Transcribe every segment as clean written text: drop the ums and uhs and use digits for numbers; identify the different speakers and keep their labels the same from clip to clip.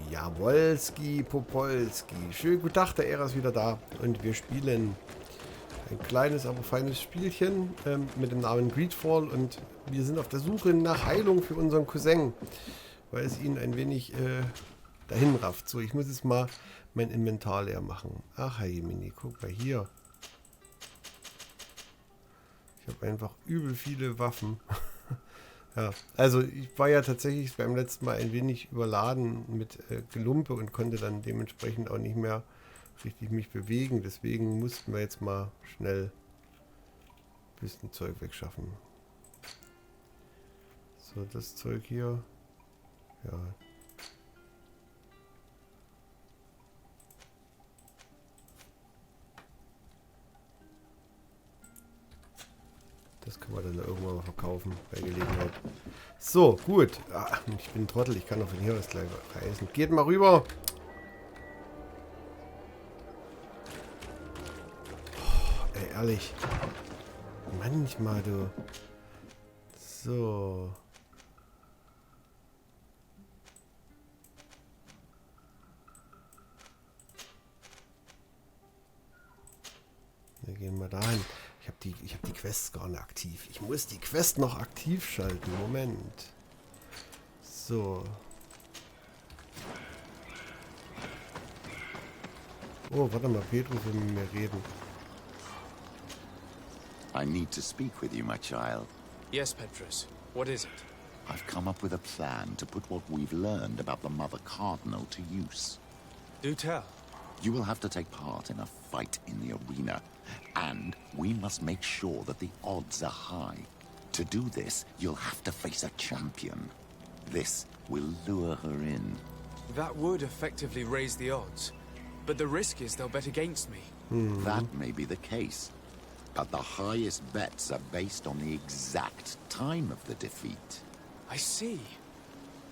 Speaker 1: Jawolski, Popolski. Schönen guten Tag, der Ära ist wieder da. Und wir spielen ein kleines, aber feines Spielchen mit dem Namen Greedfall. Und wir sind auf der Suche nach Heilung für unseren Cousin, weil es ihn ein wenig dahin rafft. So, ich muss jetzt mal mein Inventar leer machen. Ach, Herr Jemini, guck mal hier. Ich habe einfach übel viele Waffen. Ja, also ich war ja tatsächlich beim letzten Mal ein wenig überladen mit Gelumpe und konnte dann dementsprechend auch nicht mehr richtig mich bewegen. Deswegen mussten wir jetzt mal schnell ein bisschen Zeug wegschaffen. So, das Zeug hier. Ja. Das können wir dann irgendwann mal verkaufen bei Gelegenheit. So, gut. Ah, ich bin ein Trottel, ich kann doch von hier aus gleich reisen. Geht mal rüber. Oh, ey, ehrlich. Manchmal, du. So. Wir gehen mal dahin. Ich hab die Quests gar nicht aktiv. Ich muss die Quest noch aktiv schalten. Moment. So. Oh, warte mal. Petrus will mit mir reden.
Speaker 2: I need to speak with you, my child.
Speaker 3: Yes, Petrus. What is it?
Speaker 2: I've come up with a plan to put what we've learned about the Mother Cardinal to use.
Speaker 3: Do tell.
Speaker 2: You will have to take part in a fight in the arena, and we must make sure that the odds are high. To do this, you'll have to face a champion. This will lure her in.
Speaker 3: That would effectively raise the odds, but the risk is they'll bet against me.
Speaker 2: That may be the case, but the highest bets are based on the exact time of the defeat.
Speaker 3: I see.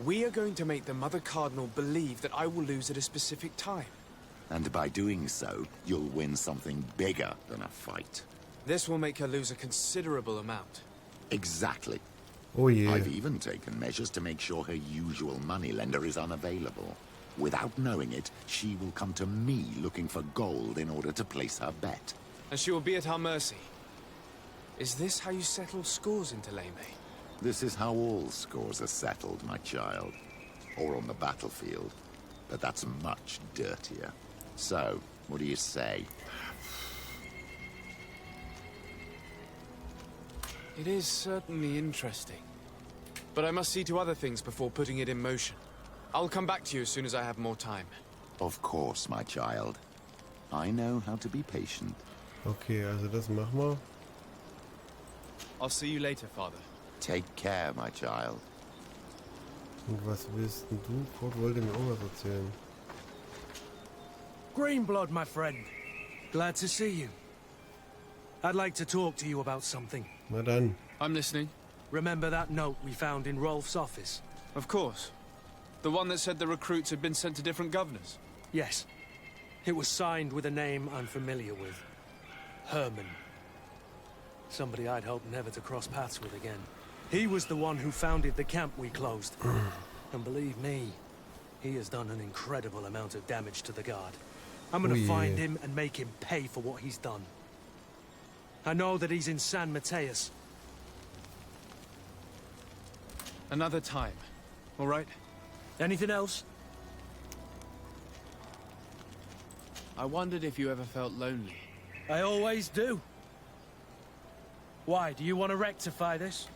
Speaker 3: We are going to make the Mother Cardinal believe that I will lose at a specific time.
Speaker 2: And by doing so, you'll win something bigger than a fight.
Speaker 3: This will make her lose a considerable amount.
Speaker 2: Exactly.
Speaker 1: Oh yeah.
Speaker 2: I've even taken measures to make sure her usual moneylender is unavailable. Without knowing it, she will come to me looking for gold in order to place her bet.
Speaker 3: And she will be at our mercy. Is this how you settle scores in Teleme?
Speaker 2: This is how all scores are settled, my child. Or on the battlefield. But that's much dirtier. So, what do you say?
Speaker 3: It is certainly interesting. But I must see to other things before putting it in motion. I'll come back to you as soon as I have more time.
Speaker 2: Of course, my child. I know how to be patient.
Speaker 1: Okay, also das machen wir.
Speaker 3: I'll see you later, Father.
Speaker 2: Take care, my child.
Speaker 1: Und was willst denn du? Kurt wollte mir auch was erzählen.
Speaker 4: Greenblood, my friend. Glad to see you. I'd like to talk to you about something.
Speaker 1: Na dann.
Speaker 3: I'm listening.
Speaker 4: Remember that note we found in Rolf's office?
Speaker 3: Of course. The one that said the recruits had been sent to different governors.
Speaker 4: Yes. It was signed with a name I'm familiar with. Herman. Somebody I'd hoped never to cross paths with again. He was the one who founded the camp we closed. And believe me, he has done an incredible amount of damage to the guard. I'm gonna find him and make him pay for what he's done. I know that he's in San Mateus.
Speaker 3: Another time. All right?
Speaker 4: Anything else?
Speaker 3: I wondered if you ever felt lonely.
Speaker 4: I always do. Why, do you want to rectify this?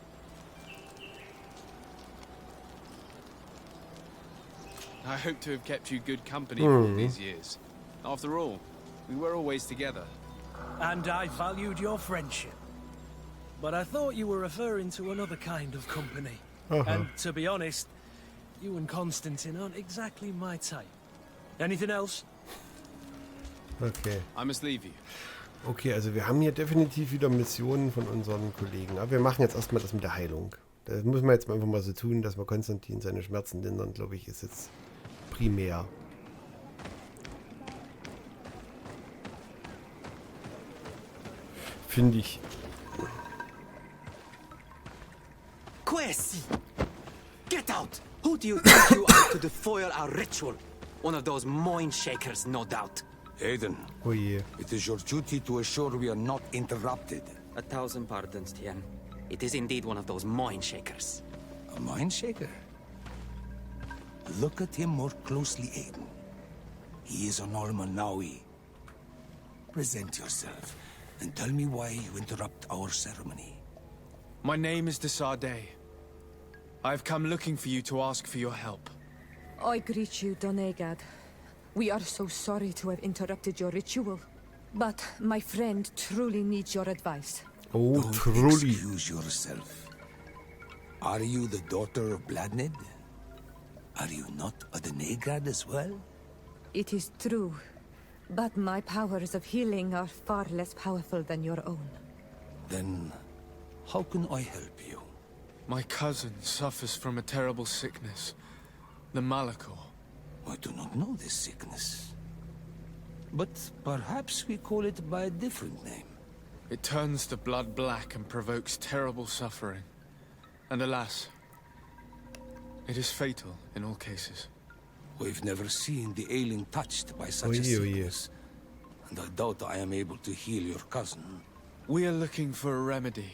Speaker 3: I hope to have kept you good company for all these years. After all, we were always together.
Speaker 4: And I valued your friendship. But I thought you were referring to another kind of company. And to be honest, you and Constantine aren't exactly my type. Anything else?
Speaker 1: Okay.
Speaker 3: I must leave you.
Speaker 1: Okay, also wir haben hier definitiv wieder Missionen von unseren Kollegen. Aber wir machen jetzt erstmal das mit der Heilung. Das muss man jetzt einfach mal so tun, dass wir Konstantin seine Schmerzen lindern, glaube ich, ist jetzt primär. Finde ich.
Speaker 5: Questi! Get out! Who do you think you are to defy fulfill our ritual. One of those mind shakers, no doubt.
Speaker 6: Aiden,
Speaker 1: Oh je.
Speaker 6: it is your duty to assure we are not interrupted.
Speaker 5: 1,000 pardons, Tien. It is indeed one of those mind shakers.
Speaker 6: A mind shaker? Look at him more closely, Aiden. He is an Almanawi. Present yourself and tell me why you interrupt our ceremony.
Speaker 3: My name is Desardet. I've come looking for you to ask for your help.
Speaker 7: I greet you, Donegad. We are so sorry to have interrupted your ritual. But my friend truly needs your advice.
Speaker 1: Oh,
Speaker 6: Don't
Speaker 1: truly.
Speaker 6: excuse yourself. Are you the daughter of Bladnid? Are you not a Denegad as well?
Speaker 7: It is true. But my powers of healing are far less powerful than your own.
Speaker 6: Then, how can I help you?
Speaker 3: My cousin suffers from a terrible sickness. The Malachor.
Speaker 6: I do not know this sickness. But perhaps we call it by a different name.
Speaker 3: It turns the blood black and provokes terrible suffering. And alas, it is fatal in all cases.
Speaker 6: We've never seen the ailing touched by such
Speaker 1: Oh,
Speaker 6: a
Speaker 1: yeah, oh, yeah.
Speaker 6: sickness. And I doubt I am able to heal your cousin.
Speaker 3: We are looking for a remedy,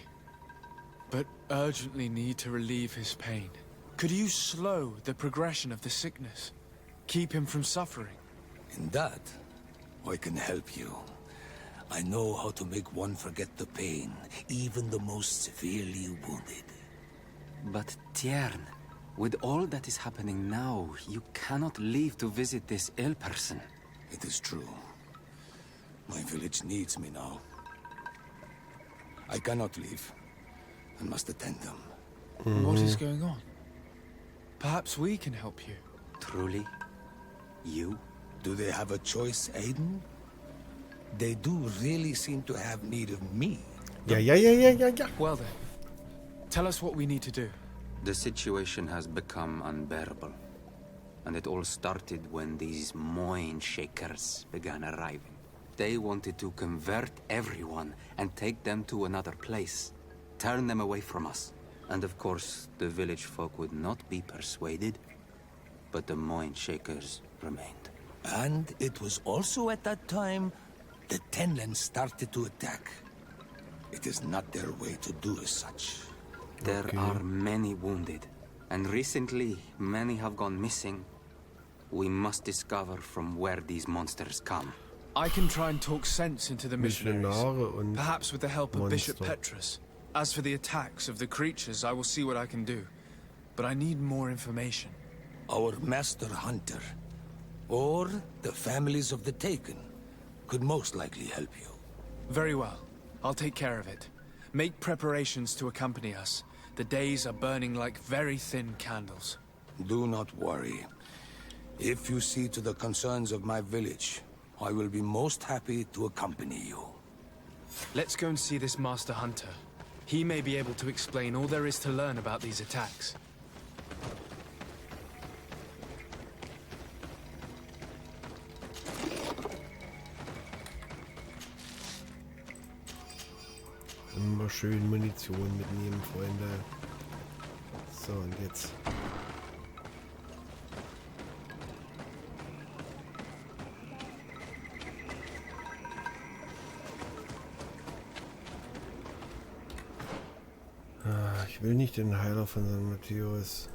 Speaker 3: but urgently need to relieve his pain. Could you slow the progression of the sickness? Keep him from suffering?
Speaker 6: In that, I can help you. I know how to make one forget the pain, even the most severely wounded.
Speaker 5: But Tiern, with all that is happening now, you cannot leave to visit this ill person.
Speaker 6: It is true. My village needs me now. I cannot leave. I must attend them.
Speaker 3: What is going on? Perhaps we can help you.
Speaker 5: Truly? You?
Speaker 6: Do they have a choice, Aiden? They do really seem to have need of me.
Speaker 1: Ja.
Speaker 3: Well then, tell us what we need to do.
Speaker 5: The situation has become unbearable. And it all started when these mind shakers began arriving. They wanted to convert everyone and take them to another place. Turn them away from us. And of course, the village folk would not be persuaded. But the mind shakers remained.
Speaker 6: And it was also at that time the Tenland started to attack. It is not their way to do as such.
Speaker 5: There are many wounded, and recently many have gone missing. We must discover from where these monsters come.
Speaker 3: I can try and talk sense into the missionaries,
Speaker 1: Missionare und
Speaker 3: perhaps with the help of Bishop
Speaker 1: Monster.
Speaker 3: Petrus. As for the attacks of the creatures, I will see what I can do. But I need more information.
Speaker 6: Our master hunter, or the families of the Taken, could most likely help you.
Speaker 3: Very well. I'll take care of it. Make preparations to accompany us. The days are burning like very thin candles.
Speaker 6: Do not worry. If you see to the concerns of my village, I will be most happy to accompany you.
Speaker 3: Let's go and see this Master Hunter. He may be able to explain all there is to learn about these attacks.
Speaker 1: Immer schön Munition mitnehmen, Freunde. So, und jetzt. Ich will nicht den Heiler von San Matthäus.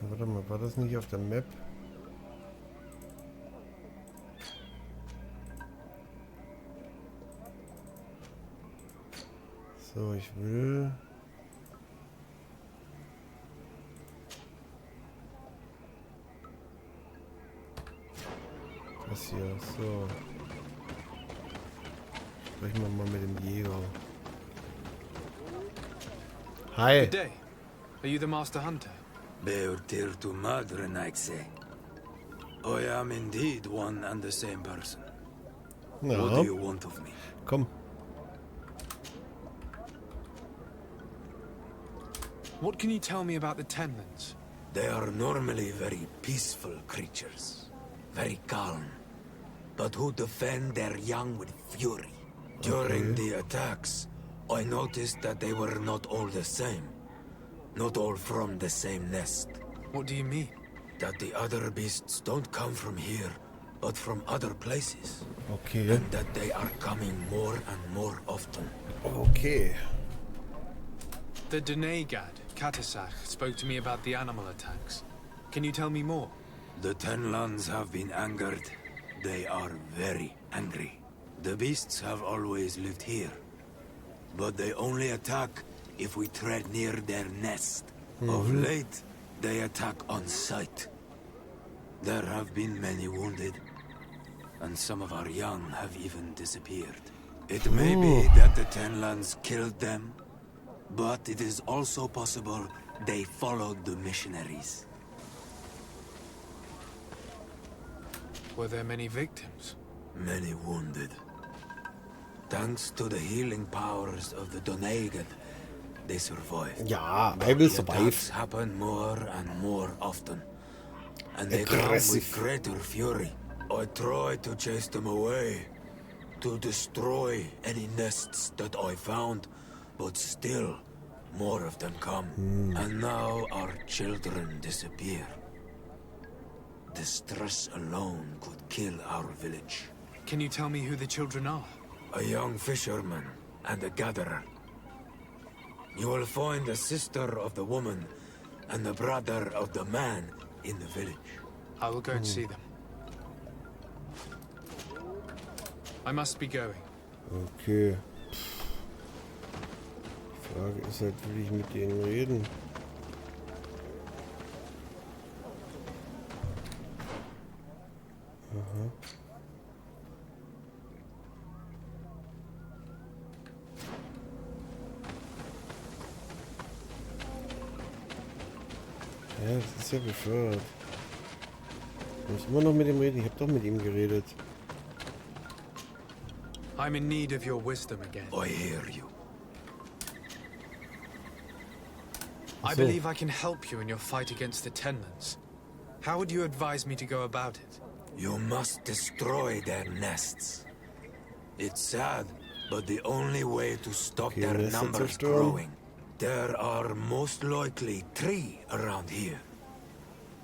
Speaker 1: Warte mal, war das nicht auf der Map? So, ich will... Das hier, so. Sprechen wir mal mit dem Jäger. Hi.
Speaker 3: Good day. Are you the Master Hunter?
Speaker 8: Beurtir tu madre, Naixe. I am indeed one and the same person. What do you
Speaker 1: Na,
Speaker 8: want of me?
Speaker 1: komm.
Speaker 3: What can you tell me about the Tenlands?
Speaker 8: They are normally very peaceful creatures. Very calm. But who defend their young with fury. During the attacks, I noticed that they were not all the same. Not all from the same nest.
Speaker 3: What do you mean?
Speaker 8: That the other beasts don't come from here, but from other places.
Speaker 1: Okay.
Speaker 8: And that they are coming more and more often.
Speaker 1: Okay.
Speaker 3: The Donegad, Katasach, spoke to me about the animal attacks. Can you tell me more?
Speaker 8: The Tenlands have been angered. They are very angry. The beasts have always lived here. But they only attack if we tread near their nest. Of late, they attack on sight. There have been many wounded. And some of our young have even disappeared. It may be that the Tenlands killed them, but it is also possible they followed the missionaries.
Speaker 3: Were there many victims?
Speaker 8: Many wounded. Thanks to the healing powers of the Donegad, they survived.
Speaker 1: Ja, I will
Speaker 8: The
Speaker 1: survive.
Speaker 8: attacks happen more and more often. And they come with greater fury. I try to chase them away, to destroy any nests that I found, but still, more of them come. And now our children disappear. The stress alone could kill our village.
Speaker 3: Can you tell me who the children are?
Speaker 8: A young fisherman and a gatherer. You will find the sister of the woman and the brother of the man in the village.
Speaker 3: I will go and see them. I must be going.
Speaker 1: Okay. Die Frage ist halt, will ich mit denen reden? Aha. Ja, das ist ja bescheuert. Ich muss immer noch mit ihm reden. Ich habe doch mit ihm geredet.
Speaker 3: I'm in need of your wisdom again.
Speaker 8: I hear you.
Speaker 3: I believe I can help you in your fight against the Tenlands. How would you advise me to go about it?
Speaker 8: You must destroy their nests. It's sad, but the only way to stop their numbers growing. There are most likely 3 around here.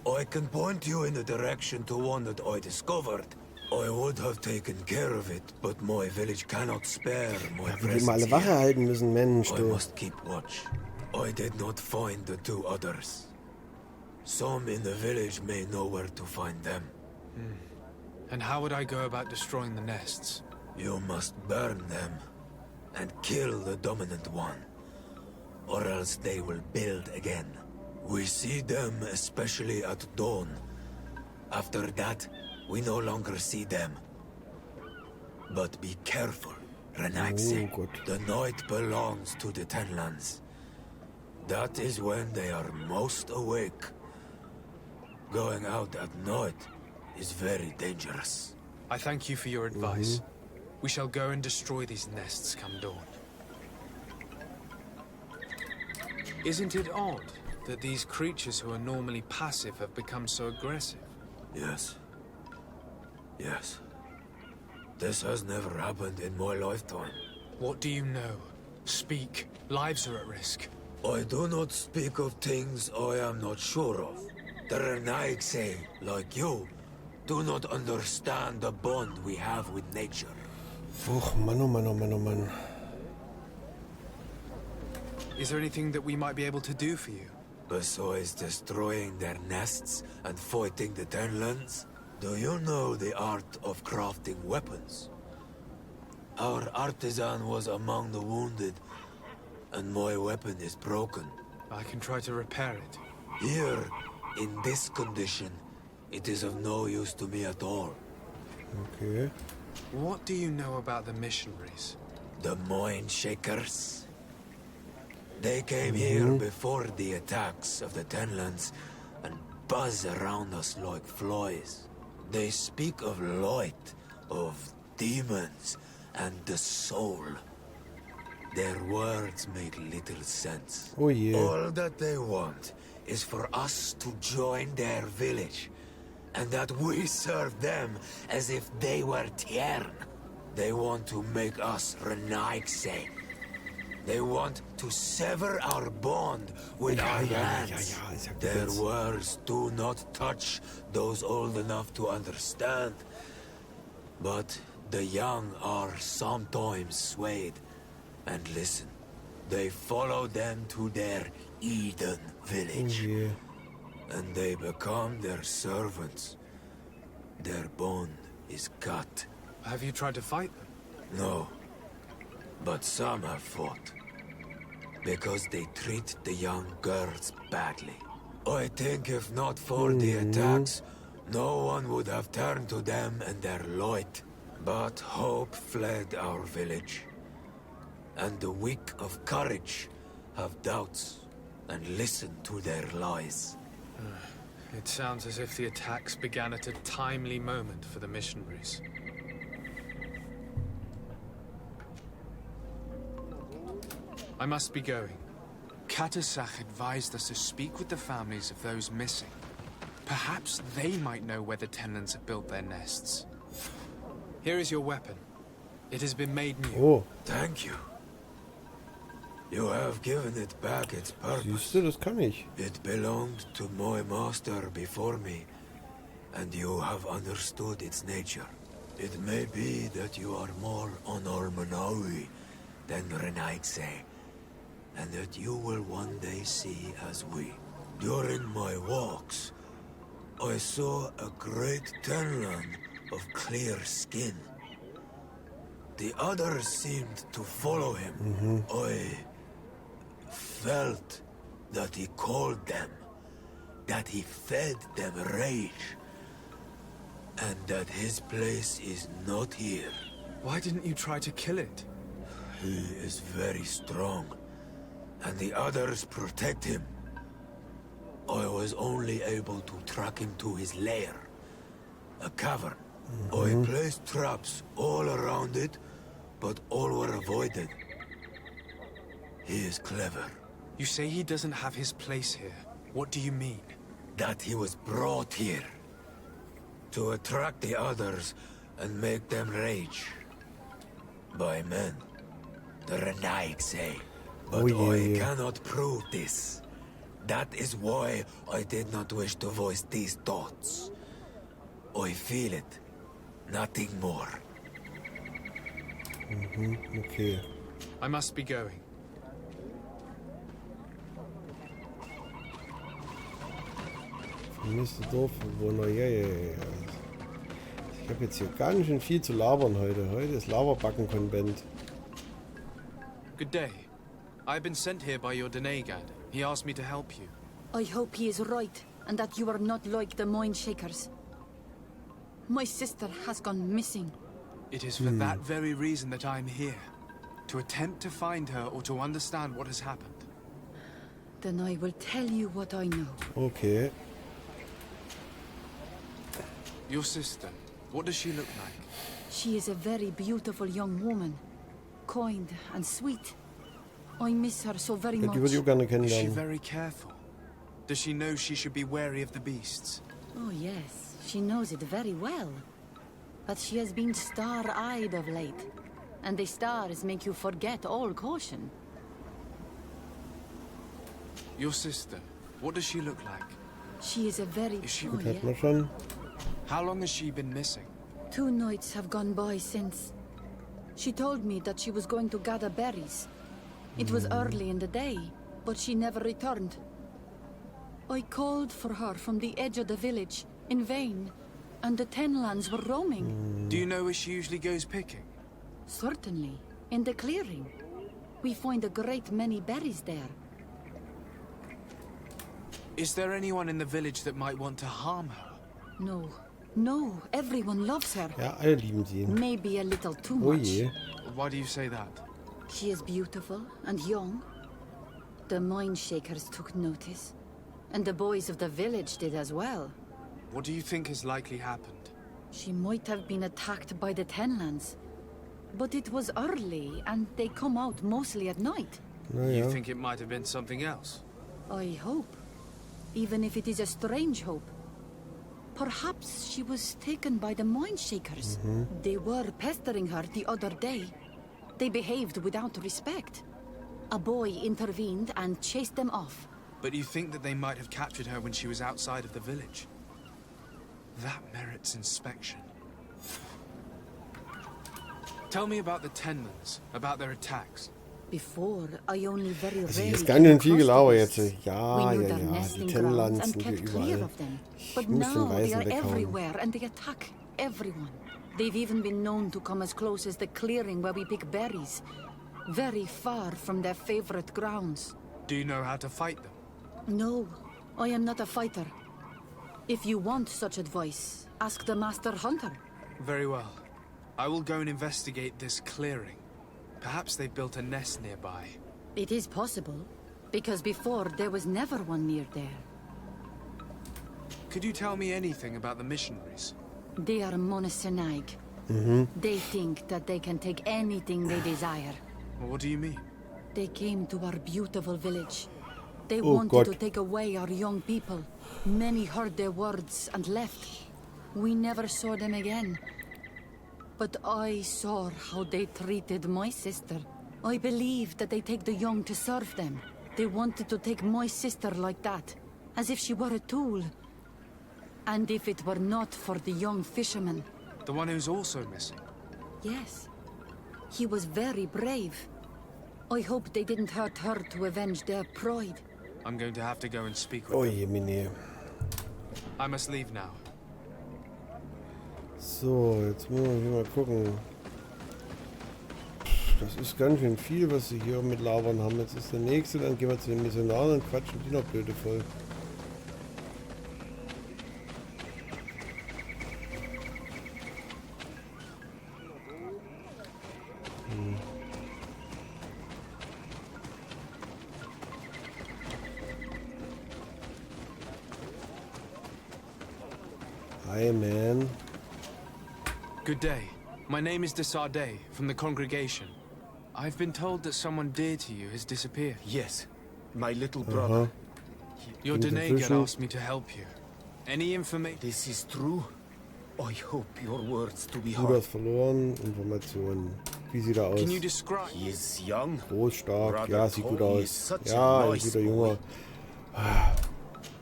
Speaker 8: I can point you in the direction to one that I discovered. I would have taken care of it, but my village cannot spare my
Speaker 1: Ja, wir mal alle
Speaker 8: presence
Speaker 1: Wache
Speaker 8: here.
Speaker 1: halten müssen, Mensch,
Speaker 8: I
Speaker 1: du.
Speaker 8: must keep watch. I did not find the 2 others. Some in the village may know where to find them.
Speaker 3: And how would I go about destroying the nests?
Speaker 8: You must burn them and kill the dominant one, or else they will build again. We see them especially at dawn. After that, we no longer see them. But be careful, Renaxe.
Speaker 1: Oh, good.
Speaker 8: The night belongs to the Tenlands. That is when they are most awake. Going out at night is very dangerous.
Speaker 3: I thank you for your advice. We shall go and destroy these nests come dawn. Isn't it odd that these creatures who are normally passive have become so aggressive?
Speaker 8: Yes. Yes. This has never happened in my lifetime.
Speaker 3: What do you know? Speak. Lives are at risk.
Speaker 8: I do not speak of things I am not sure of. The Renaigse, like you, do not understand the bond we have with nature.
Speaker 1: Och, Mann, oh Mann, oh Mann, oh Mann.
Speaker 3: Is there anything that we might be able to do for you?
Speaker 8: Besides destroying their nests and fighting the Tenlands, do you know the art of crafting weapons? Our artisan was among the wounded, and my weapon is broken.
Speaker 3: I can try to repair it.
Speaker 8: Here, in this condition, it is of no use to me at all.
Speaker 1: Okay.
Speaker 3: What do you know about the missionaries?
Speaker 8: The Mind Shakers? They came here before the attacks of the Tenlands and buzz around us like flies. They speak of light, of demons, and the soul. Their words make little sense.
Speaker 1: Oh yeah.
Speaker 8: All that they want is for us to join their village, and that we serve them as if they were Tiern. They want to make us Renaigse. They want to sever our bond with our lands. Their words do not touch those old enough to understand. But the young are sometimes swayed. And listen, they follow them to their Eden village.
Speaker 1: Oh, yeah.
Speaker 8: And they become their servants. Their bond is cut.
Speaker 3: Have you tried to fight them?
Speaker 8: No. But some have fought. Because they treat the young girls badly. I think if not for the attacks, no one would have turned to them and their light. But hope fled our village. And the weak of courage have doubts and listen to their lies.
Speaker 3: It sounds as if the attacks began at a timely moment for the missionaries. I must be going. Katasach advised us to speak with the families of those missing. Perhaps they might know where the Tenlands have built their nests. Here is your weapon. It has been made new.
Speaker 1: Oh.
Speaker 8: Thank you. You have given it back its purpose.
Speaker 1: Siehst du, das kann ich.
Speaker 8: It belonged to my master before me, and you have understood its nature. It may be that you are more on Almanawi than Renaigse, and that you will one day see as we. During my walks, I saw a great Tenland of clear skin. The others seemed to follow him. I felt that he called them, that he fed them rage, and that his place is not here.
Speaker 3: Why didn't you try to kill it?
Speaker 8: He is very strong, and the others protect him. I was only able to track him to his lair, a cavern. I placed traps all around it, but all were avoided. He is clever.
Speaker 3: You say he doesn't have his place here. What do you mean?
Speaker 8: That he was brought here to attract the others and make them rage. By men, the Renaig say. But I cannot prove this. That is why I did not wish to voice these thoughts. I feel it. Nothing more.
Speaker 1: Okay.
Speaker 3: I must be going.
Speaker 1: Vermisste Dorfbewohner, ja. Ich habe jetzt hier ganz schön viel zu labern heute. Heute ist Laberbacken-Konvent.
Speaker 3: Good day. I've been sent here by your Denegad. He asked me to help you.
Speaker 9: I hope he is right, and that you are not like the Mind Shakers. My sister has gone missing.
Speaker 3: It is for that very reason that I'm here. To attempt to find her or to understand what has happened.
Speaker 9: Then I will tell you what I know.
Speaker 1: Okay.
Speaker 3: Your sister, what does she look like?
Speaker 9: She is a very beautiful young woman. Kind and sweet. I miss her so very
Speaker 1: Die
Speaker 9: much.
Speaker 1: würde ich auch gerne
Speaker 3: Is she
Speaker 1: kennenlernen.
Speaker 3: very careful? Does she know she should be wary of the beasts?
Speaker 9: Oh yes, she knows it very well. But she has been star-eyed of late. And the stars make you forget all caution.
Speaker 3: Your sister, what does she look like?
Speaker 9: She is a very...
Speaker 3: Is she...
Speaker 9: Oh,
Speaker 1: Hat
Speaker 9: yeah.
Speaker 1: man schon.
Speaker 3: How long has she been missing?
Speaker 9: 2 nights have gone by since. She told me that she was going to gather berries. It was early in the day, but she never returned. I called for her from the edge of the village, in vain, and the Tenlands were roaming.
Speaker 3: Do you know where she usually goes picking?
Speaker 9: Certainly, in the clearing. We find a great many berries there.
Speaker 3: Is there anyone in the village that might want to harm her?
Speaker 9: No, no, everyone loves her.
Speaker 1: Ja, alle lieben sie.
Speaker 9: Maybe a little too
Speaker 1: Oh
Speaker 9: much.
Speaker 1: je.
Speaker 3: Why do you say that?
Speaker 9: She is beautiful and young. The Mind Shakers took notice. And the boys of the village did as well.
Speaker 3: What do you think has likely happened?
Speaker 9: She might have been attacked by the Tenlands. But it was early, and they come out mostly at night.
Speaker 3: You
Speaker 1: Naja.
Speaker 3: think it might have been something else?
Speaker 9: I hope. Even if it is a strange hope. Perhaps she was taken by the Mind Shakers. They were pestering her the other day. They behaved without respect. A boy intervened and chased them off.
Speaker 3: But you think that they might have captured her when she was outside of the village? That merits inspection. Tell me about the Tenlans, about their attacks.
Speaker 9: Before, I only very
Speaker 1: Also
Speaker 9: rarely
Speaker 1: hier ist ganz schön viel
Speaker 9: came
Speaker 1: Gelauer
Speaker 9: across
Speaker 1: jetzt.
Speaker 9: the
Speaker 1: Ja,
Speaker 9: We knew
Speaker 1: ja,
Speaker 9: their
Speaker 1: ja, die
Speaker 9: nesting
Speaker 1: Tenlands
Speaker 9: grounds and
Speaker 1: sind hier
Speaker 9: kept clear
Speaker 1: überall.
Speaker 9: of them.
Speaker 1: Ich
Speaker 9: But
Speaker 1: muss den
Speaker 9: now they
Speaker 1: Weißen
Speaker 9: are
Speaker 1: weghauen.
Speaker 9: everywhere and they attack everyone. They've even been known to come as close as the clearing where we pick berries. Very far from their favorite grounds.
Speaker 3: Do you know how to fight them?
Speaker 9: No, I am not a fighter. If you want such advice, ask the Master Hunter.
Speaker 3: Very well. I will go and investigate this clearing. Perhaps they built a nest nearby.
Speaker 9: It is possible, because before there was never one near there.
Speaker 3: Could you tell me anything about the missionaries?
Speaker 9: They are monosynaig. They think that they can take anything they desire.
Speaker 3: What do you mean?
Speaker 9: They came to our beautiful village. They
Speaker 1: Oh,
Speaker 9: wanted
Speaker 1: God.
Speaker 9: to take away our young people. Many heard their words and left. We never saw them again. But I saw how they treated my sister. I believe that they take the young to serve them. They wanted to take my sister like that, as if she were a tool. And if it were not for the young fisherman.
Speaker 3: The one who's also missing?
Speaker 9: Yes. He was very brave. I hope they didn't hurt her to avenge their pride.
Speaker 3: I'm going to have to go and speak with
Speaker 1: Oh
Speaker 3: them.
Speaker 1: je, Mine.
Speaker 3: I must leave now.
Speaker 1: So, jetzt müssen wir hier mal gucken. Das ist ganz schön viel, was sie hier mit Labern haben. Jetzt ist der nächste, dann gehen wir zu den Missionaren und quatschen die noch blöde voll. Hi, man.
Speaker 3: Good day. My name is de Sardet, from the congregation. I've been told that someone dear to you has disappeared.
Speaker 8: Yes, my little brother.
Speaker 3: Your
Speaker 1: Into
Speaker 3: Denegat
Speaker 1: fishing.
Speaker 3: asked me to help you. Any information?
Speaker 8: This is true. I hope your words to be
Speaker 1: Bruder
Speaker 8: heard.
Speaker 1: ist verloren. Informationen. Wie sieht er aus?
Speaker 3: Can you describe?
Speaker 8: He is young.
Speaker 1: Groß, stark.
Speaker 8: Brother
Speaker 1: Ja, sieht gut
Speaker 8: Tony
Speaker 1: aus.
Speaker 8: is such a
Speaker 1: Ja, ein
Speaker 8: nice
Speaker 1: guter Junge.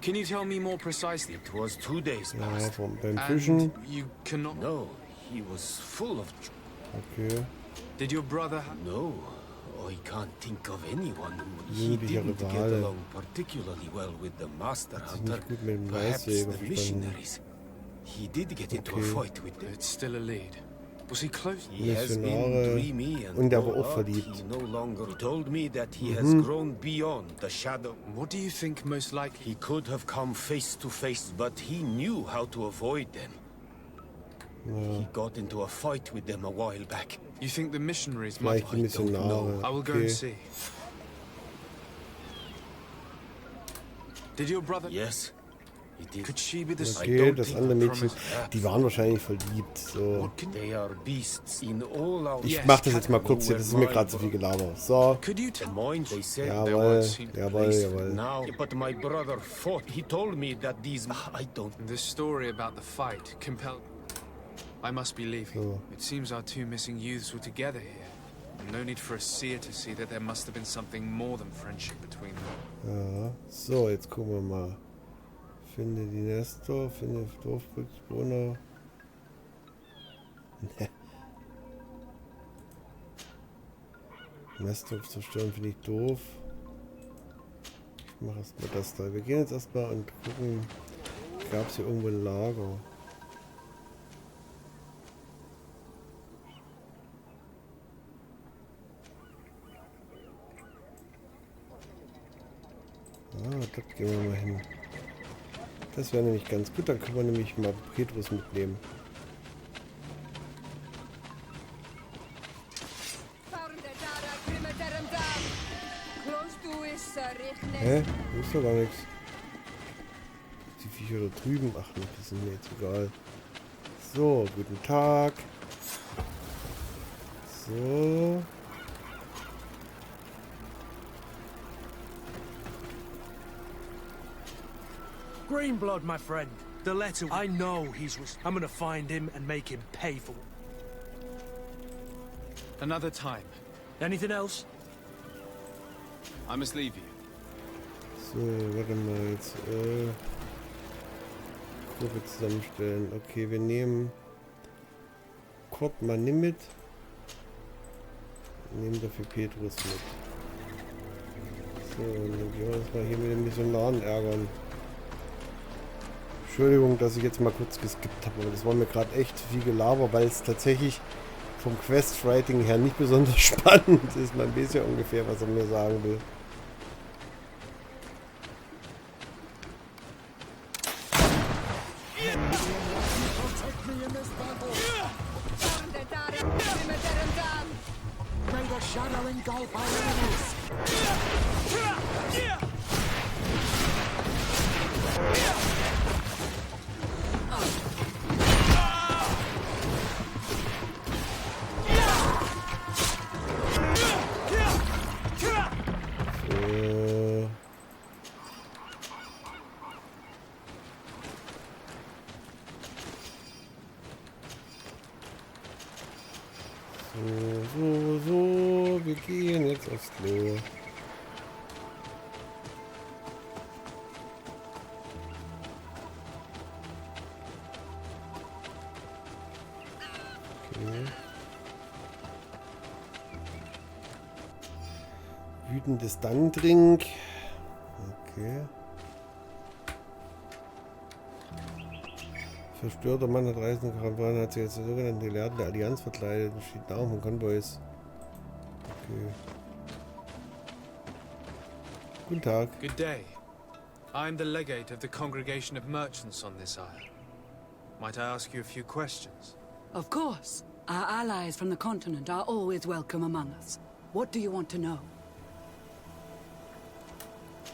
Speaker 3: Can you tell me more precisely?
Speaker 8: It was 2 days
Speaker 1: Ja,
Speaker 8: past.
Speaker 1: beim Fischen.
Speaker 3: And you cannot...
Speaker 8: No, he was full of...
Speaker 1: Okay.
Speaker 3: Did your brother have...
Speaker 8: No, I can't think of anyone who... He
Speaker 1: Jugendlicher
Speaker 8: didn't get
Speaker 1: Rivale.
Speaker 8: along particularly well with the Master
Speaker 1: sich
Speaker 8: Hunter.
Speaker 1: nicht gut mit dem
Speaker 8: Perhaps
Speaker 1: Weißjäger
Speaker 8: the
Speaker 1: verstanden.
Speaker 8: missionaries. He did get into a
Speaker 1: Okay.
Speaker 8: fight with them.
Speaker 3: It's still a lead. Was he close?
Speaker 8: He has been
Speaker 1: Missionare.
Speaker 8: dreamy and
Speaker 1: Und er war
Speaker 8: grown
Speaker 1: auch
Speaker 8: up.
Speaker 1: verliebt.
Speaker 8: He no longer told me that he has grown beyond the shadow.
Speaker 3: What do you think most likely?
Speaker 8: He could have come face to face, but he knew how to avoid them. He got into a fight with them a while back.
Speaker 3: You think the missionaries might...
Speaker 1: Vielleicht die Missionare.
Speaker 3: I will go
Speaker 1: Okay.
Speaker 3: and see. Did your brother...
Speaker 8: Yes, he did.
Speaker 3: Could she be the...
Speaker 1: Okay,
Speaker 8: don't
Speaker 1: das
Speaker 8: think
Speaker 1: andere
Speaker 8: the
Speaker 1: Mädchen,
Speaker 8: promise-
Speaker 1: die waren wahrscheinlich verliebt. So.
Speaker 8: What can they are beasts in all our...
Speaker 1: Ich
Speaker 3: Yes,
Speaker 1: mach das jetzt mal kurz hier, das ist mir
Speaker 8: Mine
Speaker 1: gerade zu viel Gelaber. So.
Speaker 3: Could you
Speaker 8: The
Speaker 3: tell...
Speaker 8: mines, they said there
Speaker 1: Jawohl,
Speaker 8: was
Speaker 1: jawohl,
Speaker 8: place
Speaker 1: jawohl.
Speaker 8: now. But my brother fought. He told me that these... I don't...
Speaker 3: The story about the fight compelled... I must be leaving.
Speaker 1: So.
Speaker 3: It seems our two missing youths were together here. No need for a seer to see that there must have been something more than friendship between them.
Speaker 1: Ja. So, jetzt gucken wir mal. Finde die Nestor, finde Dorfbewohner. Nestor zerstören finde ich doof. Ich mache erstmal das da. Wir gehen jetzt erstmal und gucken, gab es hier irgendwo ein Lager. Ah, dort gehen wir mal hin. Das wäre nämlich ganz gut, dann können wir nämlich mal Petrus mitnehmen. Hä? Hier ist doch gar nichts. Die Viecher da drüben. Ach nee, das sind mir jetzt egal. So, guten Tag. So.
Speaker 4: Greenblood, my friend. The letter. I know he's... I'm gonna find him and make him pay for it.
Speaker 3: Another time.
Speaker 4: Anything else?
Speaker 3: I must leave you.
Speaker 1: So, warte mal jetzt. Gruppe zusammenstellen. Okay, wir nehmen Kurt mal nimm mit. Nehmen dafür Petrus mit. So, und dann gehen wir uns mal hier mit den Missionaren ärgern. Entschuldigung, dass ich jetzt mal kurz geskippt habe, aber das war mir gerade echt viel Gelaber, weil es tatsächlich vom Quest-Writing her nicht besonders spannend ist. Man weiß ja ungefähr, was er mir sagen will. So, wir gehen jetzt aufs Klo. Okay. Wütendes Dangdrink. Okay. Verstörter Mann hat reisende Karawane, hat sich als der sogenannte Gelehrten der Allianz verkleidet und steht Namen von Konvois. Okay. Guten Tag.
Speaker 3: Good day. I am the legate of the congregation of merchants on this isle. Might I ask you a few questions?
Speaker 10: Of course. Our allies from the continent are always welcome among us. What do you want to know?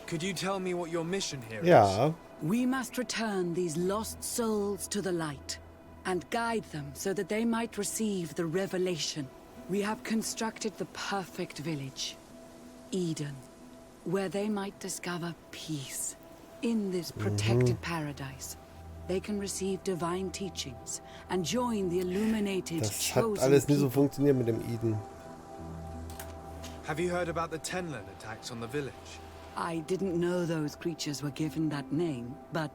Speaker 3: Could you tell me what your mission here is?
Speaker 1: Ja.
Speaker 10: We must return these lost souls to the light and guide them so that they might receive the revelation. We have constructed the perfect village, Eden, where they might discover peace. In this protected paradise, they can receive divine teachings and join the illuminated
Speaker 1: Das hat
Speaker 10: chosen
Speaker 1: alles nie so
Speaker 10: people.
Speaker 1: funktioniert mit dem Eden.
Speaker 3: Have you heard about the Tenland attacks on the village?
Speaker 10: I didn't know those creatures were given that name, but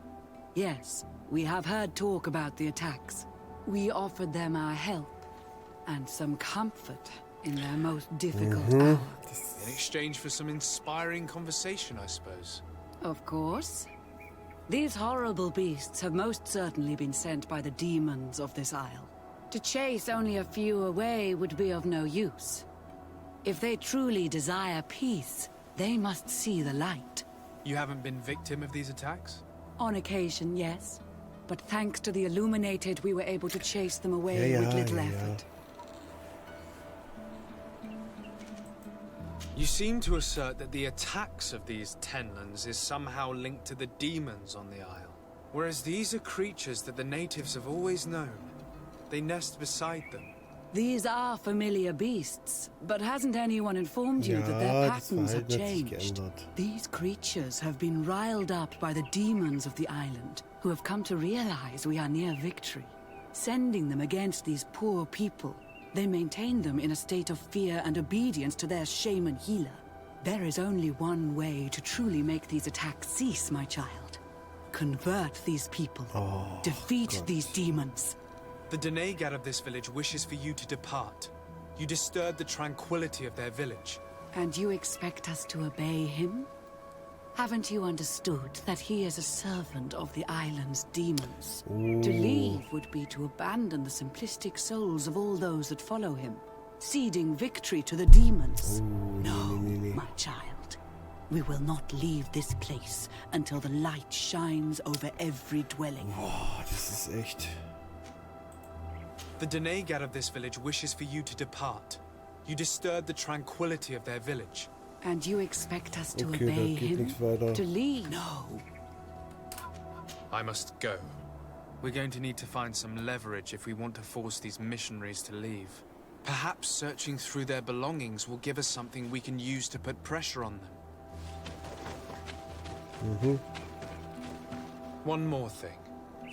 Speaker 10: yes, we have heard talk about the attacks. We offered them our help and some comfort in their most difficult hour.
Speaker 3: In exchange for some inspiring conversation, I suppose.
Speaker 10: Of course. These horrible beasts have most certainly been sent by the demons of this isle. To chase only a few away would be of no use. If they truly desire peace, they must see the light.
Speaker 3: You haven't been victim of these attacks?
Speaker 10: On occasion, yes. But thanks to the Illuminated, we were able to chase them away
Speaker 1: Ja,
Speaker 10: with
Speaker 1: ja,
Speaker 10: little
Speaker 1: ja.
Speaker 10: effort.
Speaker 3: You seem to assert that the attacks of these Tenlands is somehow linked to the demons on the isle. Whereas these are creatures that the natives have always known. They nest beside them.
Speaker 10: These are familiar beasts, but hasn't anyone informed you that
Speaker 1: Ja,
Speaker 10: their
Speaker 1: das
Speaker 10: patterns have
Speaker 1: Verhalten hat sich
Speaker 10: changed?
Speaker 1: geändert.
Speaker 10: These creatures have been riled up by the demons of the island, who have come to realize we are near victory. Sending them against these poor people, they maintain them in a state of fear and obedience to their shaman healer. There is only one way to truly make these attacks cease, my child. Convert these people. Defeat these demons.
Speaker 3: The Denegad of this village wishes for you to depart. You disturb the tranquility of their village.
Speaker 10: And you expect us to obey him? Haven't you understood that he is a servant of the island's demons? To leave would be to abandon the simplistic souls of all those that follow him, ceding victory to the demons. No, my child. We will not leave this place until the light shines over every dwelling.
Speaker 1: Boah, das ist echt...
Speaker 3: The Denegad of this village wishes for you to depart. You disturb the tranquility of their village.
Speaker 10: And you expect us to
Speaker 1: Okay,
Speaker 10: obey
Speaker 1: da geht
Speaker 10: him?
Speaker 1: nichts weiter.
Speaker 10: To leave? No.
Speaker 3: I must go. We're going to need to find some leverage if we want to force these missionaries to leave. Perhaps searching through their belongings will give us something we can use to put pressure on them. One more thing.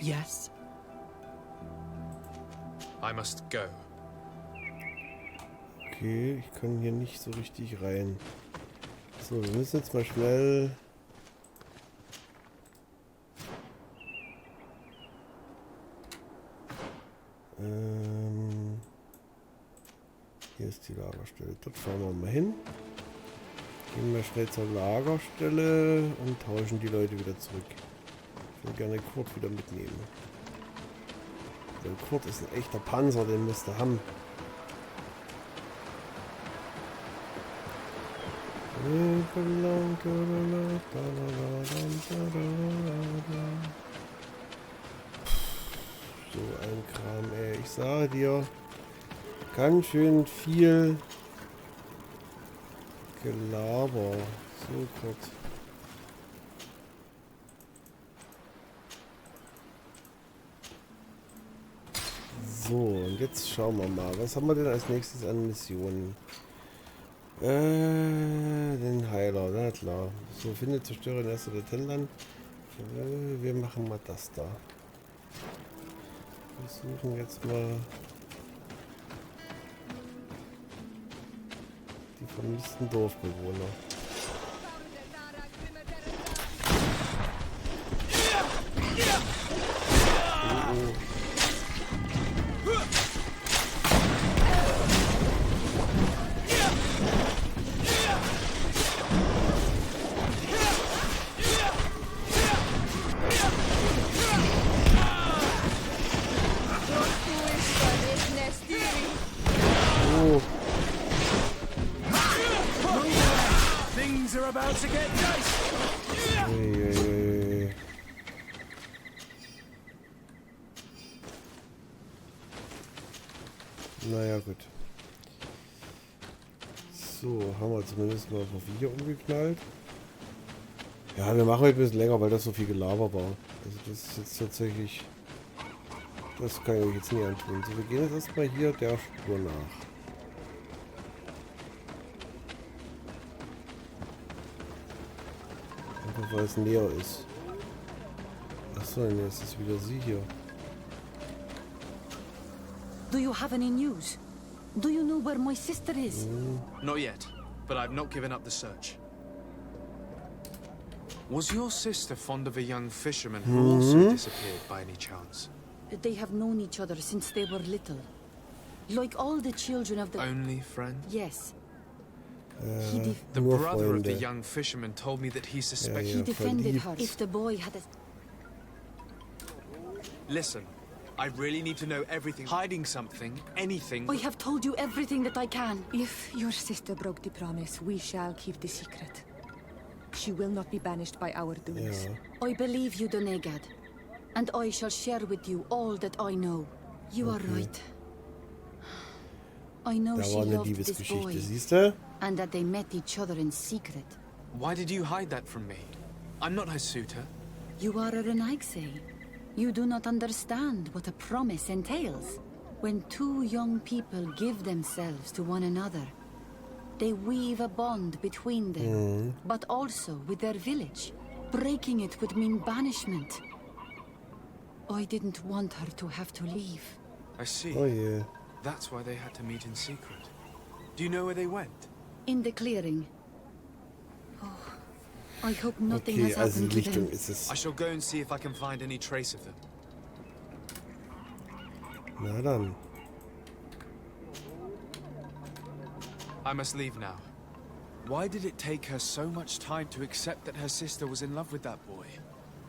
Speaker 10: Yes?
Speaker 3: I must go.
Speaker 1: Okay, ich kann hier nicht so richtig rein. So, wir müssen jetzt mal schnell... Hier ist die Lagerstelle. Dort fahren wir mal hin. Gehen wir schnell zur Lagerstelle und tauschen die Leute wieder zurück. Ich will gerne Kurt wieder mitnehmen. Der Kurt ist ein echter Panzer, den musst du haben. So ein Kram, ey. Ich sage dir, ganz schön viel Gelaber. So kurz. So, und jetzt schauen wir mal. Was haben wir denn als nächstes an Missionen? Den Heiler, na klar. So, finde, zerstöre den ersten Dahin. Wir machen mal das da. Wir suchen jetzt mal die vermissten Dorfbewohner.
Speaker 4: Things are about to get dicey.
Speaker 1: Naja, gut. So, haben wir zumindest mal Viecher umgeknallt. Ja, wir machen heute ein bisschen länger, weil das so viel Gelaber war. Also das ist jetzt tatsächlich... Das kann ich euch jetzt nie antun. So, wir gehen jetzt erstmal hier der Spur nach. Einfach weil es näher ist. Achso, nee, es ist wieder sie hier.
Speaker 9: Do you have any news? Do you know where my sister is?
Speaker 3: Not yet, but I've not given up the search. Was your sister fond of a young fisherman who also disappeared by any chance?
Speaker 9: They have known each other since they were little. Like all the children of the...
Speaker 3: Only friends?
Speaker 9: Yes.
Speaker 3: The brother of the young fisherman told me that he suspected...
Speaker 9: He defended her. If the boy had a...
Speaker 3: Listen, I really need to know everything. Hiding something, anything...
Speaker 9: I have told you everything that I can.
Speaker 7: If your sister broke the promise, we shall keep the secret. She will not be banished by our doings.
Speaker 1: Ja.
Speaker 9: I believe you, Donegad. And I shall share with you all that I know. You are right. I know
Speaker 1: Da
Speaker 9: she
Speaker 1: war eine
Speaker 9: loved this
Speaker 1: Liebesgeschichte,
Speaker 9: boy.
Speaker 1: siehst du?
Speaker 9: And that they met each other in secret.
Speaker 3: Why did you hide that from me? I'm not her suitor.
Speaker 9: You are a Renaigse. You do not understand what a promise entails. When two young people give themselves to one another, they weave a bond between them, but also with their village. Breaking it would mean banishment. I didn't want her to have to leave.
Speaker 3: I see.
Speaker 1: Oh yeah.
Speaker 3: That's why they had to meet in secret. Do you know where they went?
Speaker 9: In the clearing. Oh, I hope nothing
Speaker 1: Okay,
Speaker 9: has
Speaker 1: also
Speaker 9: happened
Speaker 1: die
Speaker 9: to
Speaker 1: Richtung
Speaker 9: them.
Speaker 1: ist es.
Speaker 3: I shall go and see if I can find any trace of them.
Speaker 1: Na dann.
Speaker 3: I must leave now. Why did it take her so much time to accept that her sister was in love with that boy?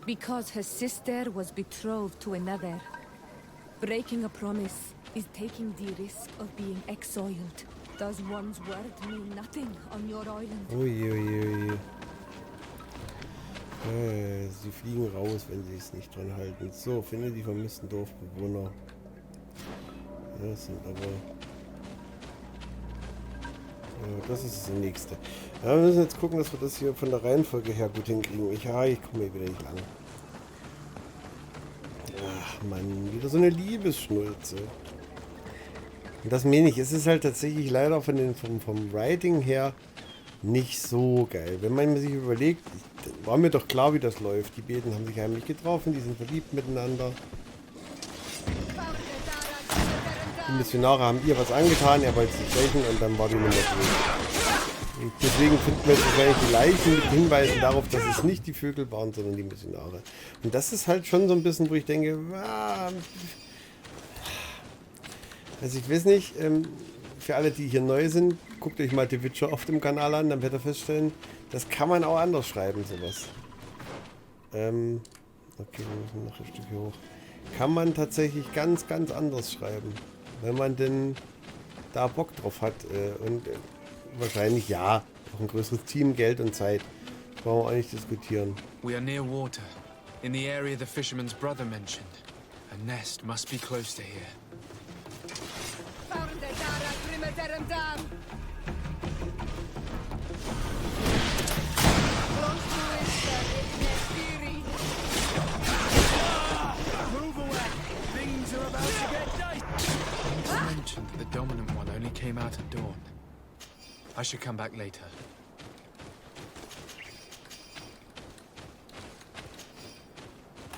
Speaker 7: Because her sister was betrothed to another. Breaking a promise is taking the risk of being exiled. Does one's word mean nothing on your island?
Speaker 1: Uiuiui. Sie fliegen raus, wenn sie es nicht dran halten. So, finde die vermissten Dorfbewohner. Ja, das sind aber... Ja, das ist das nächste. Ja, wir müssen jetzt gucken, dass wir das hier von der Reihenfolge her gut hinkriegen. Ich komme hier wieder nicht lang. Ach Mann, wieder so eine Liebesschnulze. Und das meine ich, es ist halt tatsächlich leider vom Writing her nicht so geil. Wenn man sich überlegt, war mir doch klar, wie das läuft. Die beiden haben sich heimlich getroffen, die sind verliebt miteinander. Die Missionare haben ihr was angetan, er wollte sich rächen und dann war die Nummer durch. Und deswegen finden wir jetzt wahrscheinlich die Leichen mit Hinweisen darauf, dass es nicht die Vögel waren, sondern die Missionare. Und das ist halt schon so ein bisschen, wo ich denke, also ich weiß nicht, für alle, die hier neu sind, guckt euch mal The Witcher auf dem Kanal an, dann werdet ihr feststellen, das kann man auch anders schreiben, sowas. Okay, wir müssen noch ein Stück hier hoch. Kann man tatsächlich ganz, ganz anders schreiben. Wenn man denn da Bock drauf hat. Und wahrscheinlich ja, auch ein größeres Team, Geld und Zeit. Das brauchen wir auch nicht diskutieren.
Speaker 3: We are near water, in the area the fisherman's brother mentioned. A nest must be close to here.
Speaker 8: Move away! Things are about to get dicey!
Speaker 3: You mentioned that the dominant one only came out at dawn. I should come back later.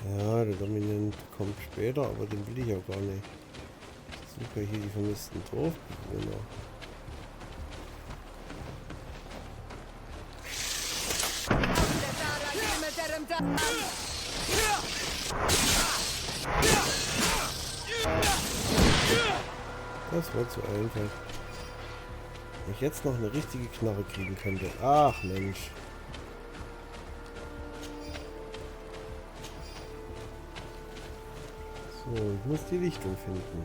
Speaker 1: Ja, der Dominant kommt später, aber den will ich ja gar nicht. Ich suche hier die vermissten Dorfbewohner. Das war zu einfach. Wenn ich jetzt noch eine richtige Knarre kriegen könnte. Ach Mensch. So, ich muss die Lichtung finden.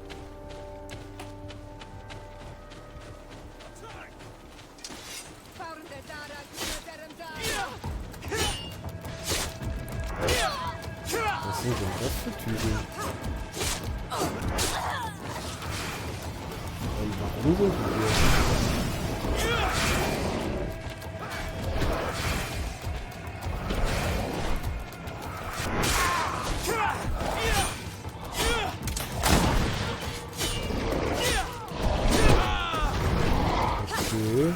Speaker 1: Was sind denn das für Typen? Und warum sind die hier? Okay.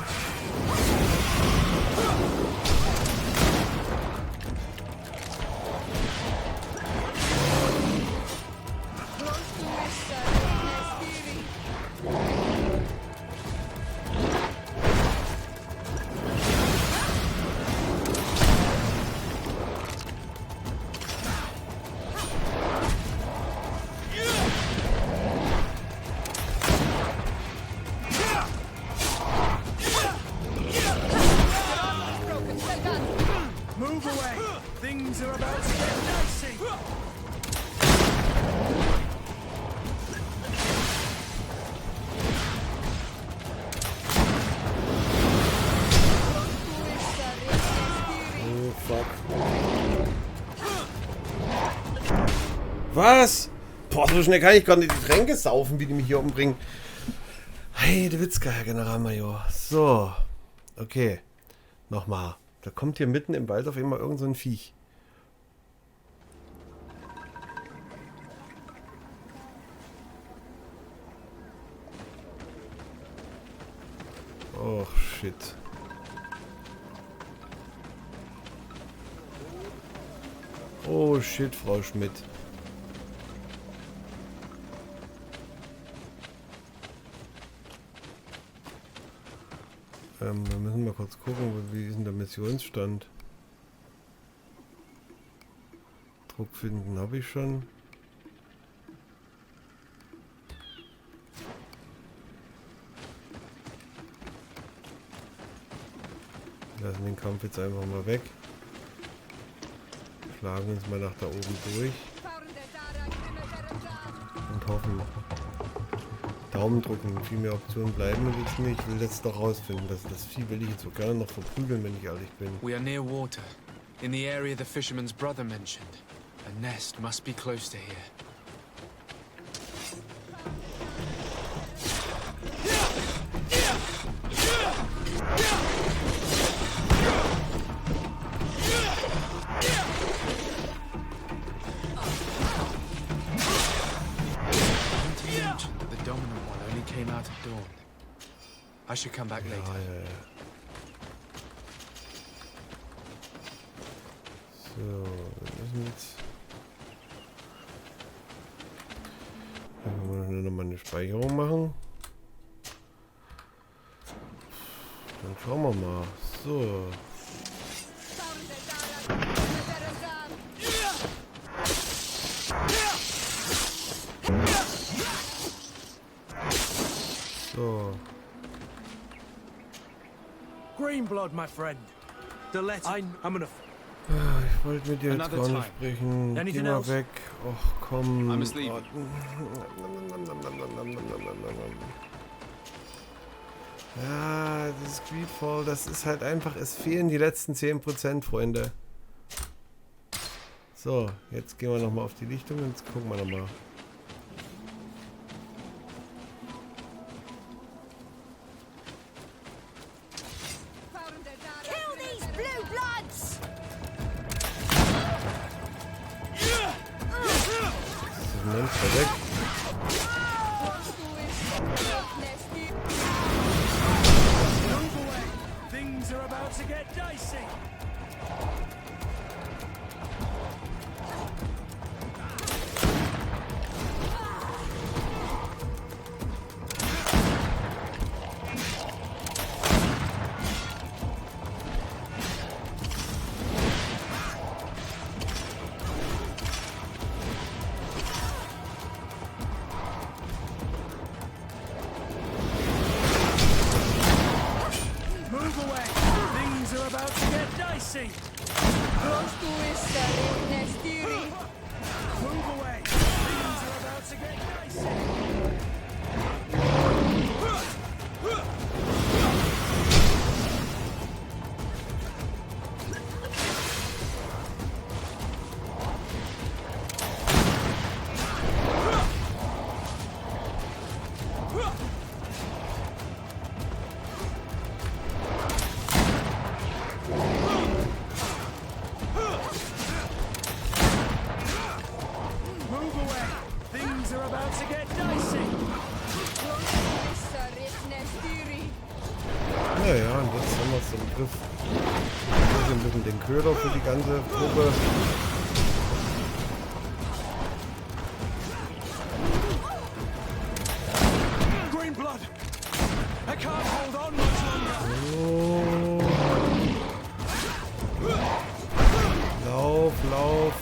Speaker 8: Move away! Things are about to get dicey!
Speaker 1: Oh, fuck. Was? Boah, so schnell kann ich gar nicht die Tränke saufen, wie die mich hier umbringen. Hey, der Witzka, Herr Generalmajor. So. Okay. Nochmal. Da kommt hier mitten im Wald auf einmal irgend so ein Viech. Oh, shit. Oh, shit, Frau Schmidt. Wir müssen mal kurz gucken, wie ist denn der Missionsstand? Druck finden habe ich schon. Lassen den Kampf jetzt einfach mal weg. Schlagen uns mal nach da oben durch. Und hoffen. Daumen drücken, viel mehr Optionen bleiben und jetzt nicht. Ich will jetzt doch rausfinden, dass das Vieh will ich jetzt so gerne noch verprügeln, wenn ich ehrlich bin.
Speaker 3: We are near water, in the area the fisherman's brother mentioned. A nest must be close to here. Came out at dawn. I should come back later.
Speaker 1: Ja. So, wir müssen jetzt... Dann wollen wir noch mal eine Speicherung machen. Dann schauen wir mal. So. So.
Speaker 4: Green blood, my friend. The letter. I'm gonna.
Speaker 1: Ich wollte mit dir jetzt gar nicht sprechen. Geh mal weg. Och, komm. Ja, das ist Greedfall. Das ist halt einfach, es fehlen die letzten 10%, Freunde. So, jetzt gehen wir nochmal auf die Lichtung und jetzt gucken wir nochmal. Weg.
Speaker 4: Things are about to get dicey.
Speaker 1: Naja, und jetzt haben wir es im Griff. Wir müssen den Köder für die ganze Probe. Lauf, lauf.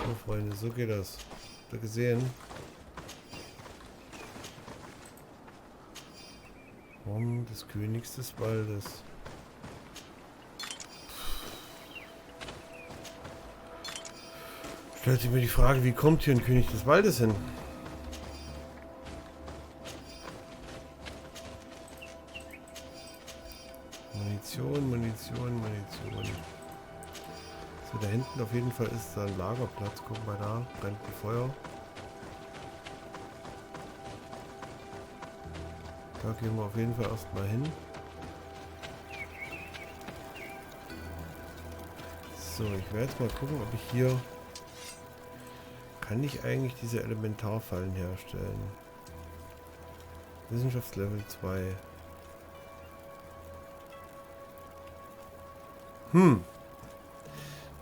Speaker 1: So, Freunde, so geht das. Habt ihr gesehen? Des Königs des Waldes. Stellt sich mir die Frage, wie kommt hier ein König des Waldes hin? Munition, Munition, Munition. So, da hinten auf jeden Fall ist da ein Lagerplatz. Guck mal da, brennt ein Feuer. Da gehen wir auf jeden Fall erstmal hin. So, ich werde jetzt mal gucken, ob ich hier... Kann ich eigentlich diese Elementarfallen herstellen? Wissenschaftslevel 2.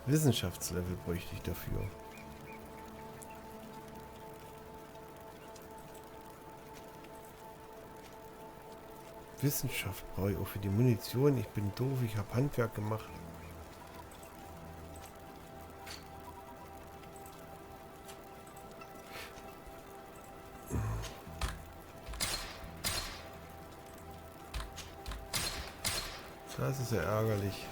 Speaker 1: Wissenschaftslevel bräuchte ich dafür. Wissenschaft brauche ich auch für die Munition. Ich bin doof, ich habe Handwerk gemacht. Das ist ja ärgerlich.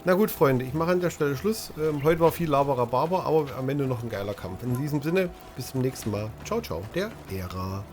Speaker 1: Na gut, Freunde, ich mache an der Stelle Schluss. Heute war viel Laberababer, aber am Ende noch ein geiler Kampf. In diesem Sinne, bis zum nächsten Mal. Ciao, ciao, der Ära.